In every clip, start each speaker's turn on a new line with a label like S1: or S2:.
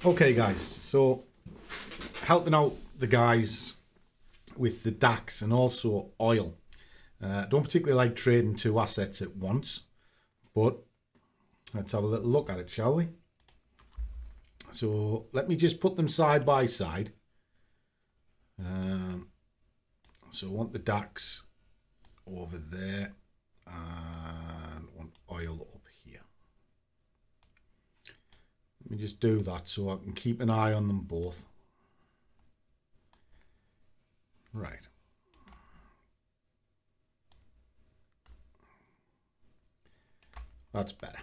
S1: Okay guys, so helping out the guys with the DAX and also oil. Don't particularly like trading two assets at once, but let's have a little look at it, shall we? So let me just put them side by side. So I want the DAX over there and want oil up here. Let me just do that so I can keep an eye on them both. Right. That's better.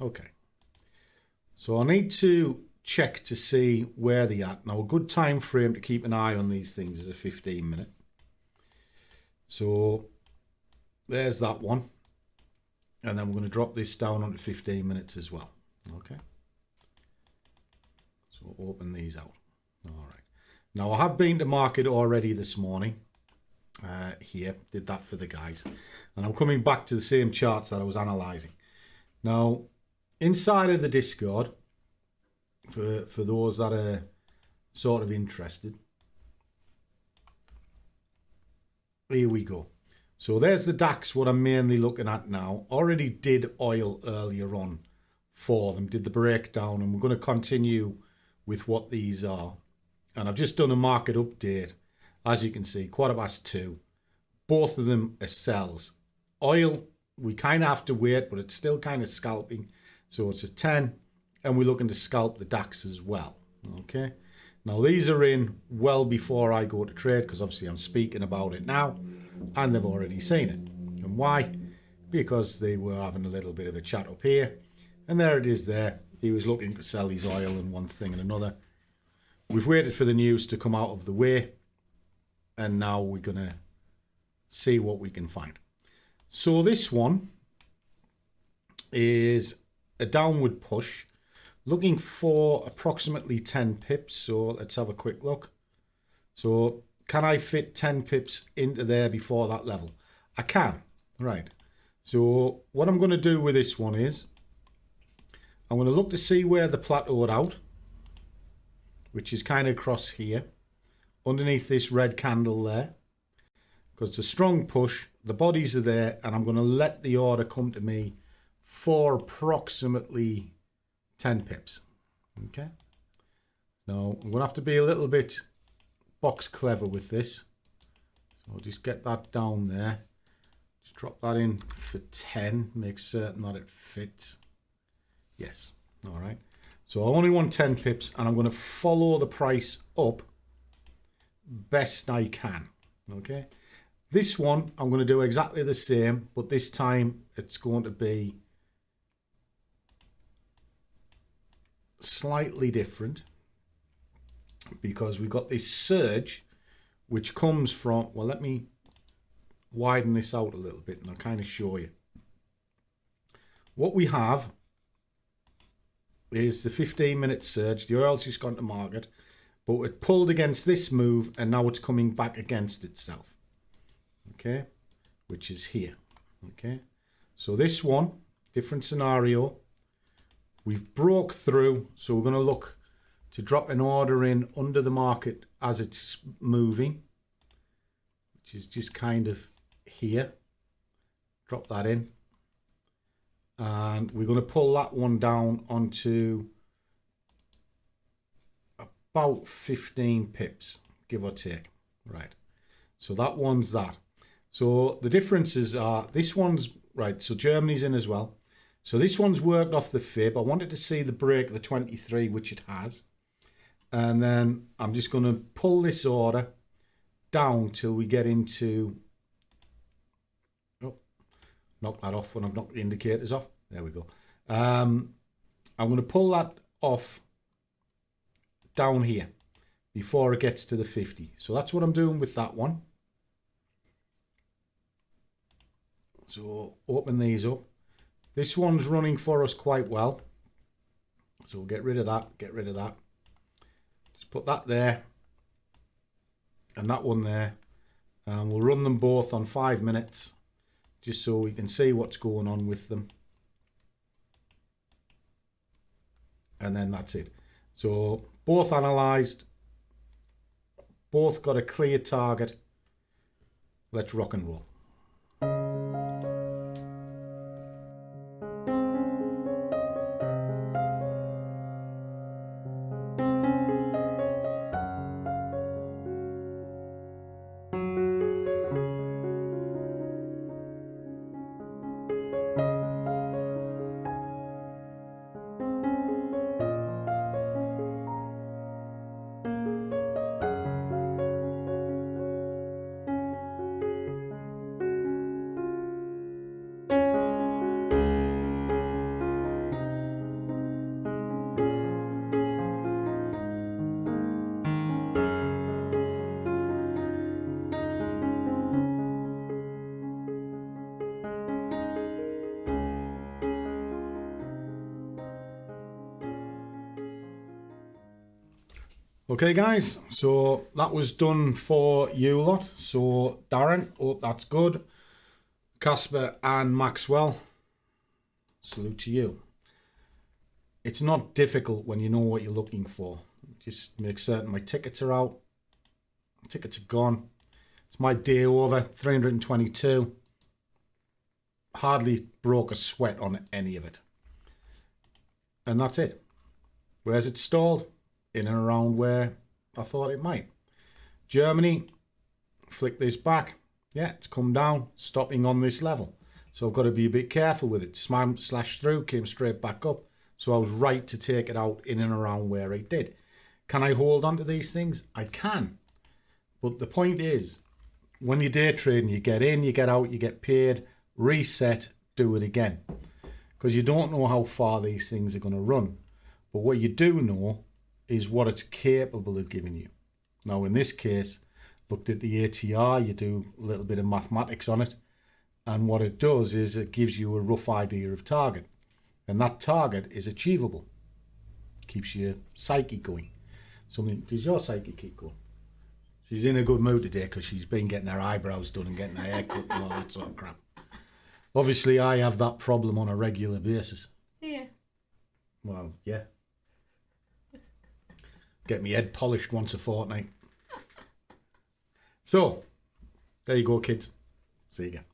S1: Okay. So I need to check to see where they're at. Now a good time frame to keep an eye on these things is a 15-minute. So there's that one. And then we're going to drop this down onto 15 minutes as well. Okay. So open these out. All right. Now I have been to market already this morning. Here, did that for the guys. And I'm coming back to the same charts that I was analysing. Now, inside of the Discord, for those that are sort of interested, here we go. So there's the DAX, what I'm mainly looking at now. Already did oil earlier on for them, did the breakdown, and we're going to continue with what these are. And I've just done a market update. As you can see, 2:15. Both of them are sells. Oil, we kind of have to wait, but it's still kind of scalping. So it's a 10, and we're looking to scalp the DAX as well. Okay. Now these are in well before I go to trade, because obviously I'm speaking about it now, and they've already seen it. And why? Because they were having a little bit of a chat up here, and there it is there. He was looking to sell his oil and one thing and another. We've waited for the news to come out of the way, and now we're going to see what we can find. So this one is a downward push, looking for approximately 10 pips. So let's have a quick look. So can I fit 10 pips into there before that level? I can. Right. So what I'm going to do with this one is I'm going to look to see where the plateaued out, which is kind of across here, underneath this red candle there, because it's a strong push. The bodies are there, and I'm going to let the order come to me for approximately 10 pips. Okay. Now I'm going to have to be a little bit box clever with this. So I'll just get that down there. Just drop that in for 10. Make certain that it fits. Yes. All right. So I only want 10 pips, and I'm going to follow the price up best I can. Okay. This one, I'm going to do exactly the same, but this time it's going to be slightly different, because we've got this surge which comes from, well, let me widen this out a little bit and I'll kind of show you. What we have is the 15-minute surge. The oil's just gone to market, but it pulled against this move, and now it's coming back against itself. Okay, which is here. Okay, so this one, different scenario. We've broke through, so we're going to look to drop an order in under the market as it's moving, which is just kind of here. Drop that in. And we're going to pull that one down onto about 15 pips, give or take. Right. So that one's that. So the differences are, this one's, right, so Germany's in as well. So this one's worked off the fib. I wanted to see the break, the 23, which it has. And then I'm just going to pull this order down till we get into, oh, knock that off when I've knocked the indicators off. There we go. I'm going to pull that off down here before it gets to the 50. So that's what I'm doing with that one. So open these up. This one's running for us quite well. So we'll get rid of that, get rid of that. Just put that there and that one there. And we'll run them both on 5 minutes just so we can see what's going on with them. And then that's it. So both analysed, both got a clear target. Let's rock and roll. Okay guys, so that was done for you lot. So Darren, hope that's good. Casper and Maxwell, salute to you. It's not difficult when you know what you're looking for. Just make certain my tickets are out. Tickets are gone. It's my day over, 322. Hardly broke a sweat on any of it. And that's it. Where's it stalled? In and around where I thought it might. Germany, flick this back. Yeah, it's come down, stopping on this level. So I've got to be a bit careful with it. Slashed through, came straight back up. So I was right to take it out in and around where it did. Can I hold on to these things? I can. But the point is, when you're day trading, you get in, you get out, you get paid, reset, do it again. Because you don't know how far these things are going to run. But what you do know is what it's capable of giving you. Now in this case, looked at the ATR, you do a little bit of mathematics on it, and what it does is it gives you a rough idea of target, and that target is achievable. Keeps your psyche going. Does your psyche keep going? She's in a good mood today because she's been getting her eyebrows done and getting her hair cut and all that sort of crap. Obviously I have that problem on a regular basis.
S2: Yeah.
S1: Well, yeah. Get me head polished once a fortnight. So, there you go, kids. See you again.